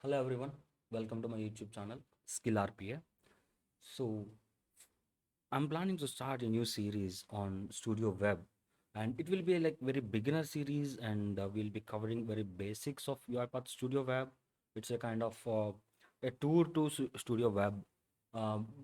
Hello everyone, welcome to my YouTube channel Skill RPA. So I'm planning to start a new series on Studio Web, and it will be like very beginner series, and we'll be covering very basics of UiPath Studio Web. It's a kind of a tour to Studio Web,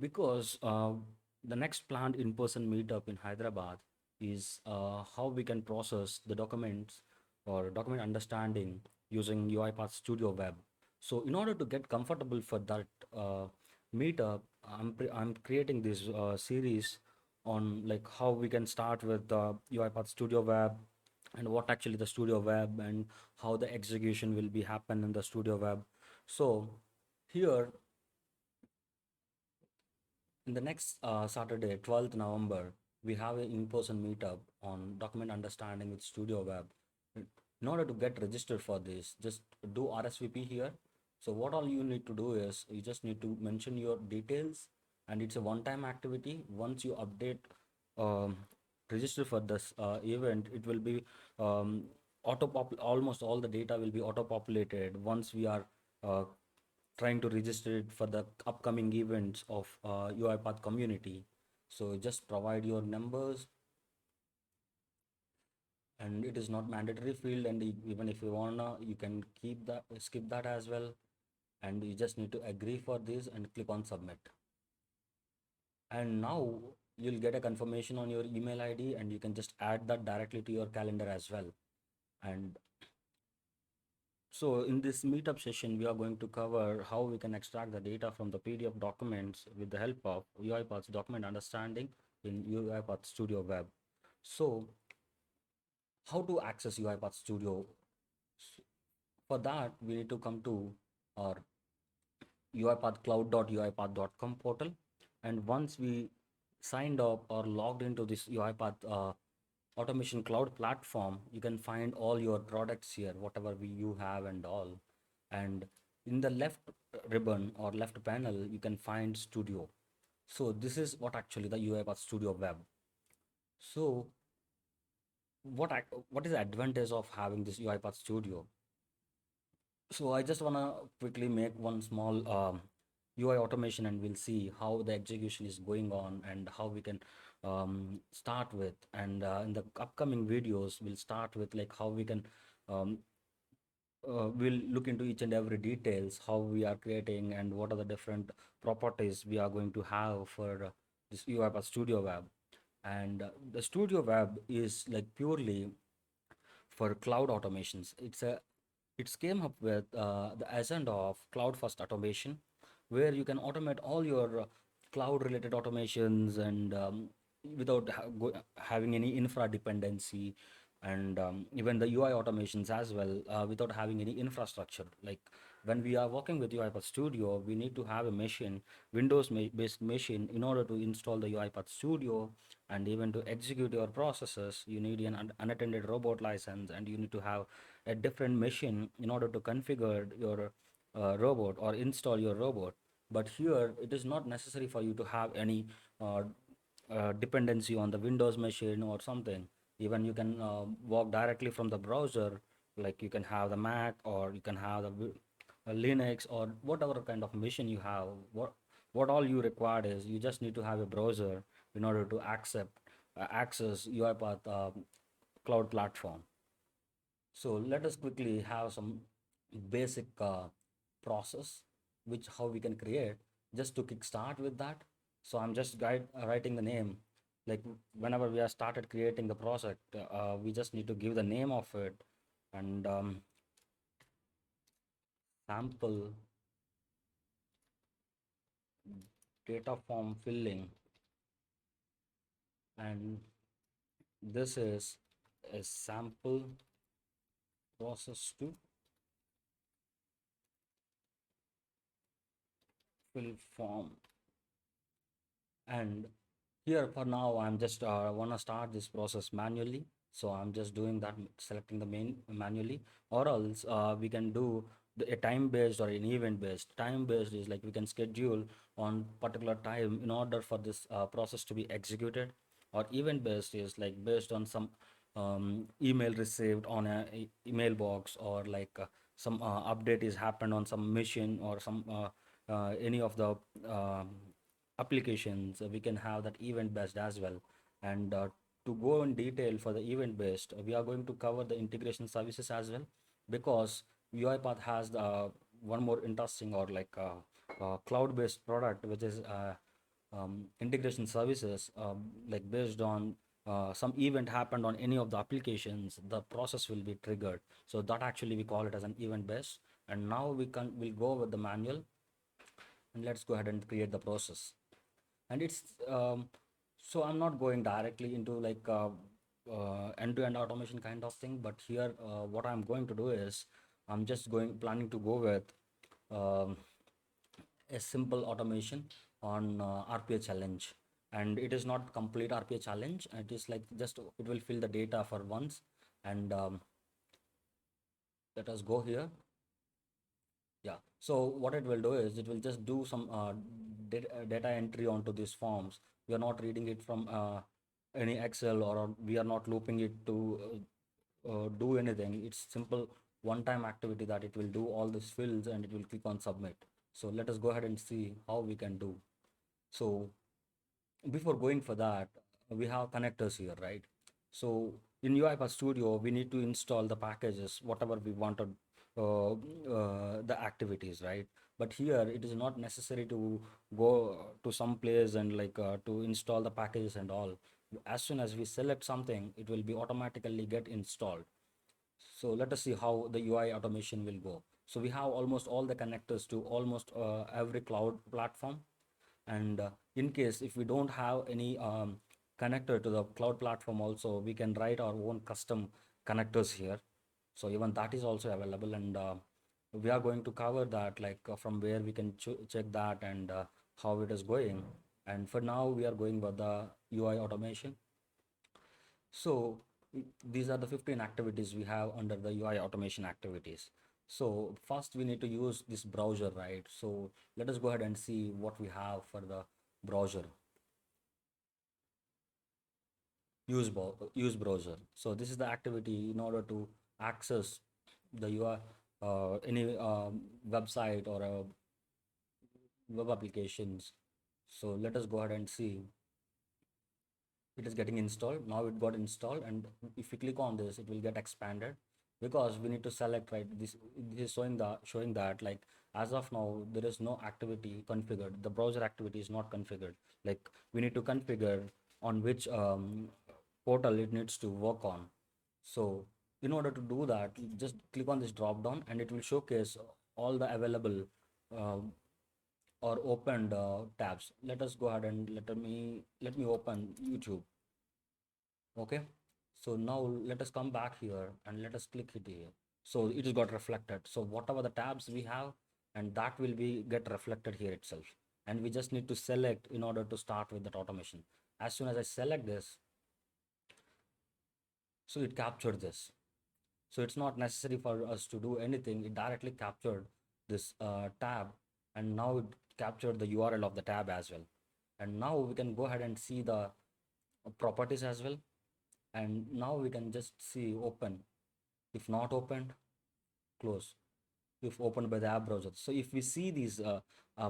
because the next planned in-person meetup in Hyderabad is how we can process the documents or document understanding using UiPath Studio Web. So in order to get comfortable for that meetup, I'm creating this series on like how we can start with the UiPath Studio Web and what actually the Studio Web and how the execution will be happen in the Studio Web. So here in the next Saturday, 12th November, we have an in-person meetup on document understanding with Studio Web. In order to get registered for this, just do RSVP here. So what all you need to do is you just need to mention your details, and it's a one-time activity. Once you update, um, register for this event, it will be almost all the data will be auto-populated once we are uh, trying to register it for the upcoming events of UiPath community. So just provide your numbers, and it is not mandatory field, and even if you wanna, you can keep that, skip that as well, and you just need to agree for this and click on submit. And now you'll get a confirmation on your email ID, and you can just add that directly to your calendar as well. And so in this meetup session, we are going to cover how we can extract the data from the PDF documents with the help of UiPath's document understanding in UiPath Studio Web. So how to access UiPath Studio? For that, we need to come to our uipathcloud.uipath.com portal. And once we signed up or logged into this UiPath automation cloud platform, you can find all your products here, whatever you have and all. And in the left ribbon or left panel, you can find Studio. So this is what actually the UiPath Studio Web. So what is the advantage of having this UiPath Studio? So I just wanna quickly make one small UI automation, and we'll see how the execution is going on and how we can start with. And in the upcoming videos, we'll start with like how we can um, we'll look into each and every details, how we are creating and what are the different properties we are going to have for this UiPath Studio Web. And the Studio Web is like purely for cloud automations. It's came up with the agenda of cloud first automation, where you can automate all your cloud related automations, and without having any infra dependency, and even the UI automations as well, without having any infrastructure. Like when we are working with UiPath Studio, we need to have a machine, Windows based machine, in order to install the UiPath Studio. And even to execute your processes, you need an unattended robot license, and you need to have a different machine in order to configure your robot or install your robot. But here it is not necessary for you to have any uh, dependency on the Windows machine or something. Even you can walk directly from the browser, like you can have the Mac, or you can have the Linux, or whatever kind of machine you have. What all you require is you just need to have a browser in order to access UiPath cloud platform. So let us quickly have some basic process, which how we can create, just to kickstart with that. So I'm just writing the name. Like whenever we are started creating the project, we just need to give the name of it, and sample data form filling, and this is a sample process to fill form. And here for now, I'm just want to start this process manually. So I'm just doing that, selecting the main manually, or else we can do a time based or an event based. Time based is like we can schedule on particular time in order for this process to be executed. Or event based is like based on some email received on a email box, or like some update is happened on some machine or some any of the um, applications, we can have that event based as well. And to go in detail for the event based, we are going to cover the integration services as well, because UiPath has the one more interesting or like cloud based product, which is integration services, like based on some event happened on any of the applications, the process will be triggered. So that actually we call it as an event based. And now we'll go with the manual, and let's go ahead and create the process. And it's so I'm not going directly into like end-to-end automation kind of thing, but here what I'm going to do is I'm just going planning to go with um, a simple automation on RPA challenge. And it is not complete RPA challenge, it is like just it will fill the data for once. And let us go here. Yeah, so what it will do is it will just do some data entry onto these forms. We are not reading it from any Excel, or we are not looping it to do anything. It's simple one-time activity that it will do all these fields and it will click on submit. So let us go ahead and see how we can do. So before going for that, we have connectors here, right? So in UiPath Studio, we need to install the packages, whatever we wanted, the activities, right? But here it is not necessary to go to some place and like to install the packages and all. As soon as we select something, it will be automatically get installed. So let us see how the UI automation will go. So we have almost all the connectors to almost every cloud platform. And in case if we don't have any connector to the cloud platform also, we can write our own custom connectors here. So even that is also available. And we are going to cover that, like from where we can check that, and how it is going. And for now we are going with the UI automation. So these are the 15 activities we have under the UI automation activities. So first we need to use this browser, right? So let us go ahead and see what we have for the browser. Use browser. So this is the activity in order to access the UI, any website or web applications. So let us go ahead and see. It is getting installed. Now it got installed, and if we click on this, it will get expanded, because we need to select, right? This is showing that like as of now there is no activity configured. The browser activity is not configured. Like we need to configure on which portal it needs to work on. So in order to do that, just click on this drop down, and it will showcase all the available uh, or opened tabs. Let us go ahead and let me open YouTube. Okay, so now let us come back here and let us click it here. So it is got reflected. So whatever the tabs we have, and that will be get reflected here itself. And we just need to select in order to start with that automation. As soon as I select this, so it captured this. So it's not necessary for us to do anything. It directly captured this tab, and now it captured the URL of the tab as well. And now we can go ahead and see the properties as well. And now we can just see open. If not opened, close. If opened by the app browser. So if we see these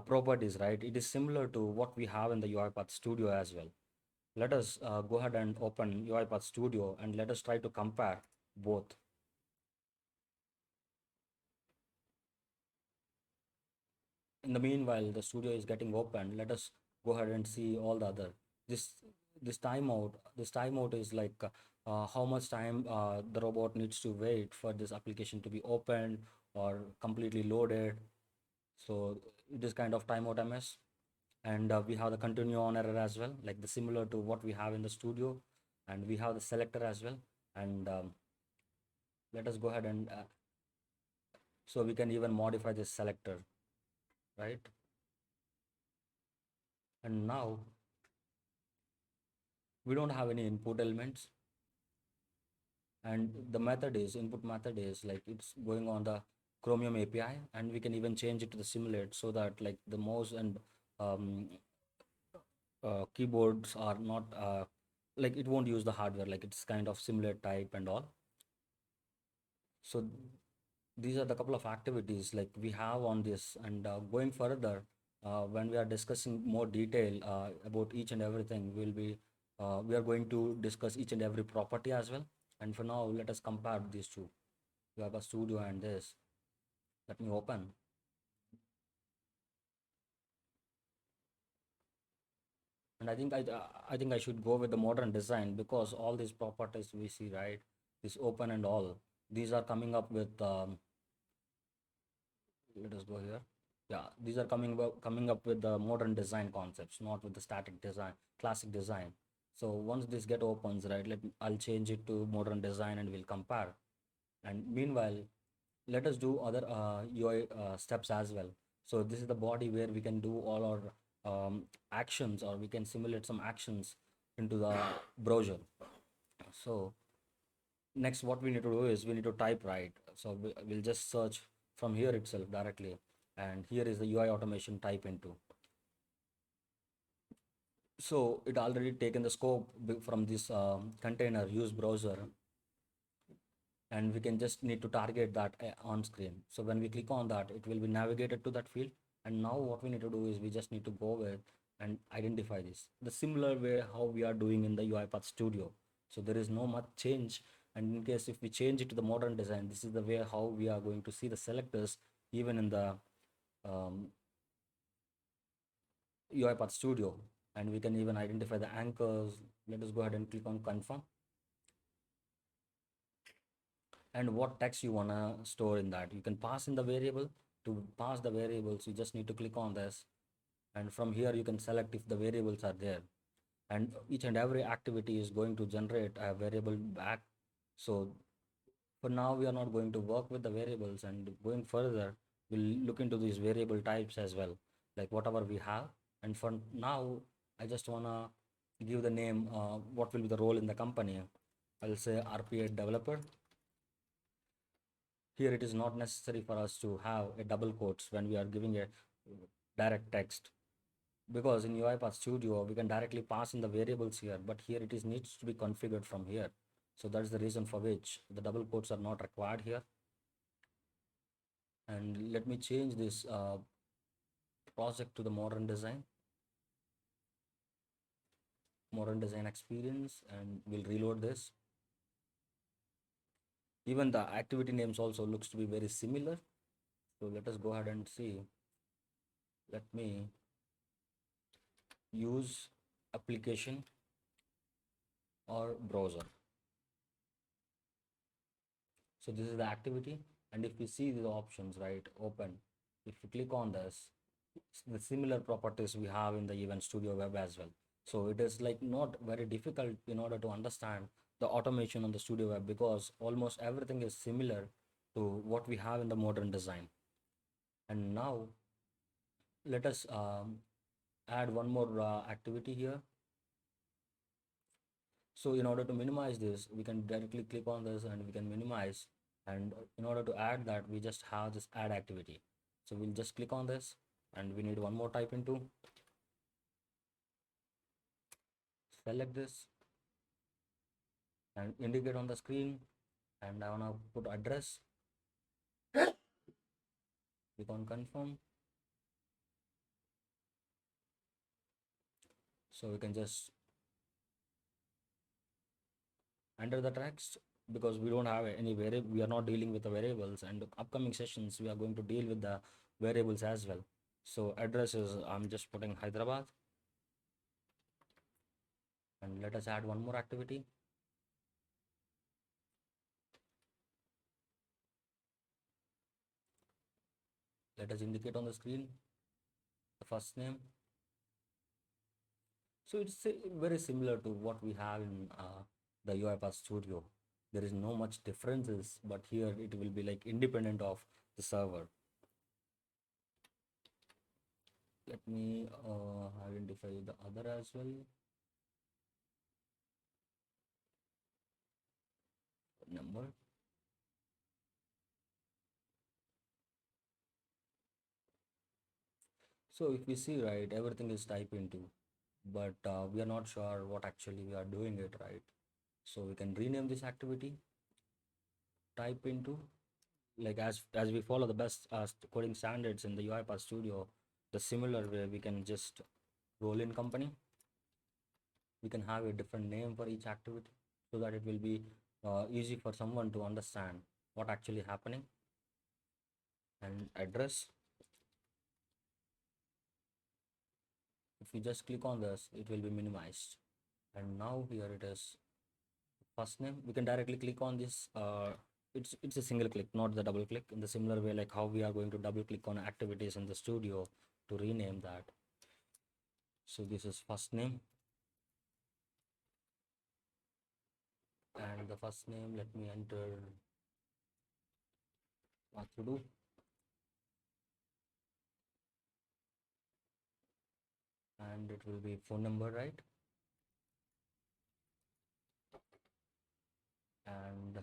properties, right, it is similar to what we have in the UiPath Studio as well. Let us go ahead and open UiPath Studio, and let us try to compare both. In the meanwhile, the studio is getting open. Let us go ahead and see all the other. This this timeout is like how much time the robot needs to wait for this application to be opened or completely loaded. So it is kind of timeout MS. And we have the continue on error as well, like the similar to what we have in the studio. And we have the selector as well. And let us go ahead and so we can even modify this selector, right? And now we don't have any input elements, and the method is input method is like it's going on the Chromium API. And we can even change it to the simulate, so that like the mouse and um, keyboards are not like it won't use the hardware, like it's kind of simulate type and all. So these are the couple of activities like we have on this, and going further, when we are discussing more detail about each and everything, we are going to discuss each and every property as well. And for now, let us compare these two. You have a studio and this. Let me open. And I think I should go with the modern design, because all these properties we see, right, this open and all, these are coming up with let us go here. Yeah, these are coming up with the modern design concepts, not with the static design, classic design. So once this get opens, right, I'll change it to modern design and we'll compare. And meanwhile, let us do other UI steps as well. So this is the body where we can do all our actions, or we can simulate some actions into the browser. So next, what we need to do is we need to type, right. So we'll just search from here itself directly, and here is the UI automation type into. So it already taken the scope from this container use browser, and we can just need to target that on screen. So when we click on that, it will be navigated to that field. And now what we need to do is we just need to go with and identify this the similar way how we are doing in the UiPath Studio. So there is no much change. And in case if we change it to the modern design, this is the way how we are going to see the selectors even in the um, UiPath Studio. And we can even identify the anchors. Let us go ahead and click on confirm. And what text you want to store in that, you can pass in the variable. To pass the variables, you just need to click on this, and from here you can select if the variables are there. And each and every activity is going to generate a variable back. So for now we are not going to work with the variables, and going further we'll look into these variable types as well, like whatever we have. And for now, I just want to give the name, what will be the role in the company. I'll say RPA developer. Here it is not necessary for us to have a double quotes when we are giving a direct text, because in UiPath Studio we can directly pass in the variables here, but here it is needs to be configured from here. So that's the reason for which the double quotes are not required here. And let me change this project to the modern design experience, and we'll reload this. Even the activity names also looks to be very similar. So let us go ahead and see. Let me use application or browser. So this is the activity, and if we see the options, right, open, if you click on this, the similar properties we have in the Event Studio Web as well. So it is like not very difficult in order to understand the automation on the Studio Web, because almost everything is similar to what we have in the modern design. And now let us add one more activity here. So in order to minimize this, we can directly click on this and we can minimize. And in order to add that, we just have this add activity. So we'll just click on this, and we need one more type into. Select this and indicate on the screen. And I want to put address. Click on confirm. So we can just enter the text, because we don't have any variable, we are not dealing with the variables, and upcoming sessions we are going to deal with the variables as well. So address is, I'm just putting Hyderabad. And let us add one more activity. Let us indicate on the screen the first name. So it's very similar to what we have in the UiPath Studio. There is no much differences, but here it will be like independent of the server. Let me identify the other as well. Number. So if we see, right, everything is type into, but we are not sure what actually we are doing it, right. So we can rename this activity type into, like as we follow the best coding standards in the UiPath Studio, the similar way we can just role in company. We can have a different name for each activity so that it will be easy for someone to understand what actually happening. And address, if you just click on this, it will be minimized. And now here it is first name. We can directly click on this. It's a single click, not the double click. In the similar way, like how we are going to double click on activities in the studio to rename that. So this is first name, and the first name, let me enter what to do. And it will be phone number, right? And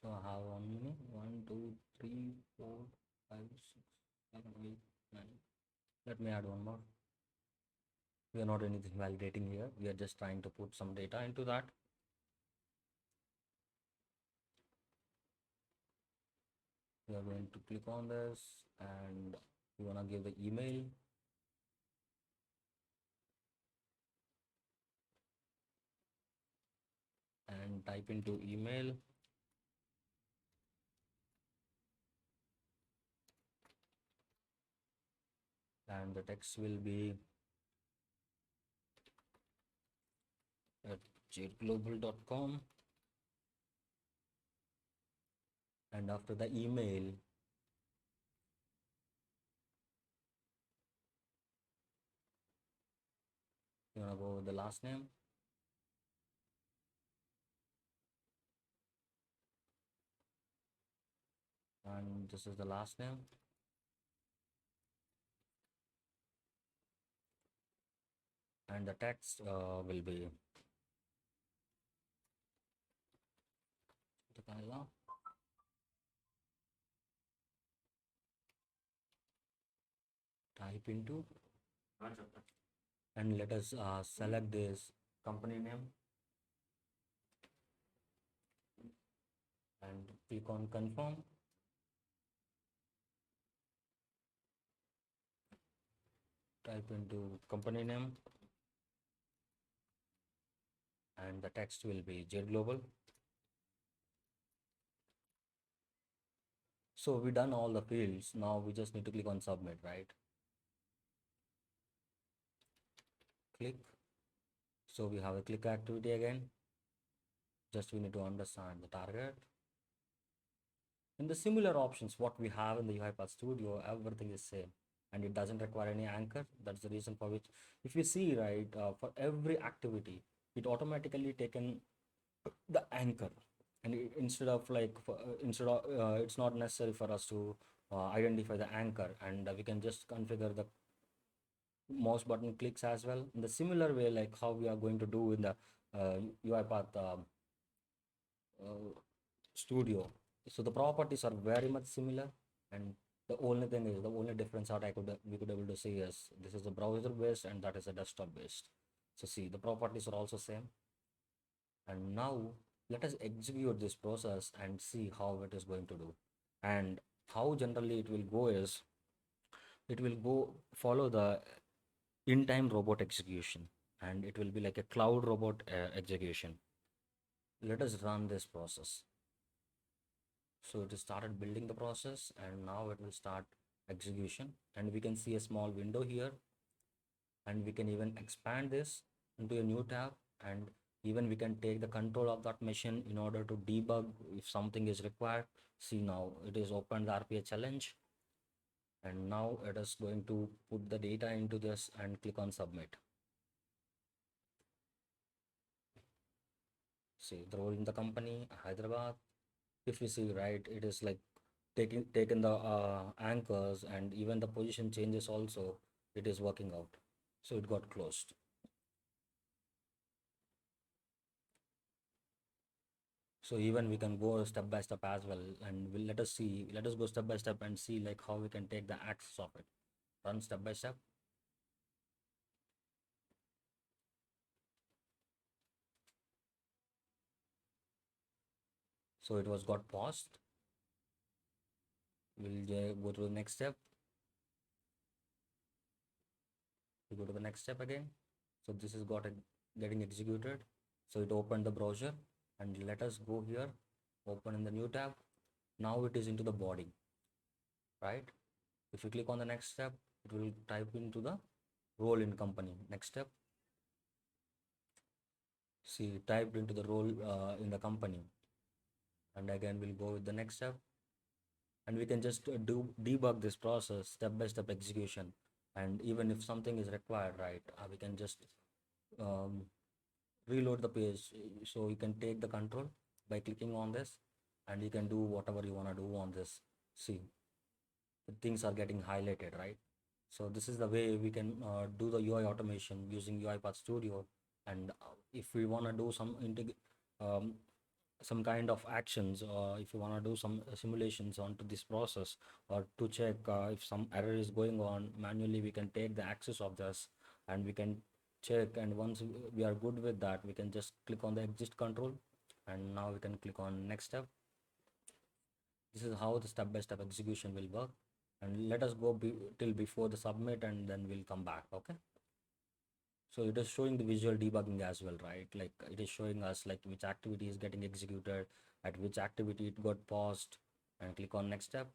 so I have one minute, 1, 2, 3, 4, 5, 6, 7, 8, 9. Let me add one more. We are not anything validating here. We are just trying to put some data into that. We are going to click on this and we want to give the email. And type into email. And the text will be at jglobal.com. And after the email, you want to go with the last name. And this is the last name. And the text will be type into, and let us select this company name and click on confirm. Type into company name and the text will be J Global. So we done all the fields. Now we just need to click on submit, right? Click. So we have a click activity again. Just we need to understand the target. In the similar options, what we have in the UiPath Studio, everything is same and it doesn't require any anchor. That's the reason for which, if you see, right, for every activity, it automatically taken the anchor. And instead of like, it's not necessary for us to identify the anchor, and we can just configure the mouse button clicks as well. In the similar way, like how we are going to do in the UiPath uh, Studio. So the properties are very much similar, and the only thing is, the only difference that we could able to see is this is a browser based and that is a desktop based. So see, the properties are also same. And now let us execute this process and see how it is going to do. And how generally it will go is, it will go follow the in-time robot execution, and it will be like a cloud robot execution. Let us run this process. So it has started building the process and now it will start execution, and we can see a small window here, and we can even expand this into a new tab, and even we can take the control of that machine in order to debug if something is required. See, now it is opened the RPA challenge, and now it is going to put the data into this and click on submit. See the role in the company Hyderabad. If you see, right, it is like taken the anchors and even the position changes also, it is working out. So it got closed. So even we can go step by step as well, and let us go step by step and see like how we can take the access of it. Run step by step. So it was got paused. We'll go to the next step. We go to the next step again. So this is getting executed. So it opened the browser, and let us go here, open in the new tab. Now it is into the body, right? If you click on the next step, it will type into the role in company. Next step, see typed into the role in the company. And again, we'll go with the next step, and we can just do debug this process step by step execution. And even if something is required, right, we can just um, reload the page. So you can take the control by clicking on this, and you can do whatever you want to do on this. See, the things are getting highlighted, right? So this is the way we can do the UI automation using UiPath Studio. And if we want to do um, some kind of actions, or if you want to do some simulations onto this process, or to check if some error is going on manually, we can take the access of this, and we can check. And once we are good with that, we can just click on the exit control, and now we can click on next step. This is how the step-by-step execution will work. And let us go till before the submit, and then we'll come back. Okay, so it is showing the visual debugging as well, right? Like it is showing us like which activity is getting executed, at which activity it got paused. And click on next step.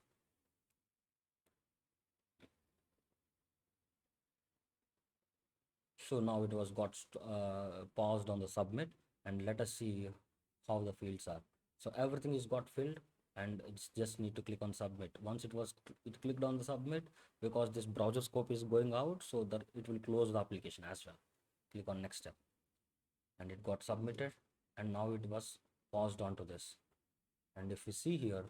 So now it was got paused on the submit, and let us see how the fields are. So everything is got filled, and it's just need to click on submit. Once it clicked on the submit, because this browser scope is going out, so that it will close the application as well. Click on next step, and it got submitted, and now it was paused onto this. And if we see here,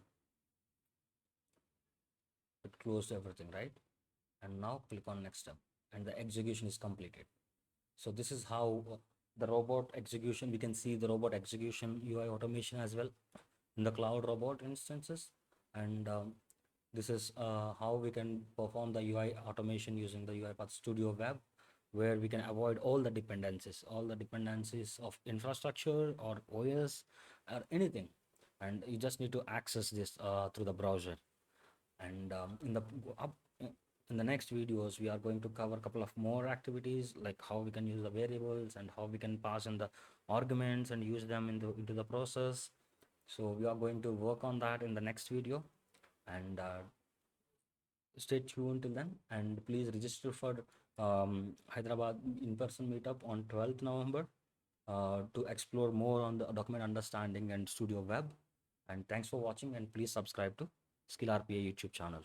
it closed everything, right? And now click on next step, and the execution is completed. So this is how the robot execution, we can see the robot execution UI automation as well in the cloud robot instances. And this is how we can perform the UI automation using the UiPath Studio Web, where we can avoid all the dependencies of infrastructure or OS or anything. And you just need to access this through the browser. And up in the next videos, we are going to cover a couple of more activities, like how we can use the variables and how we can pass in the arguments and use them into the process. So we are going to work on that in the next video. And stay tuned till then, and please register for Hyderabad in-person meetup on 12th November to explore more on the document understanding and Studio Web. And thanks for watching, and please subscribe to Skill RPA YouTube channel.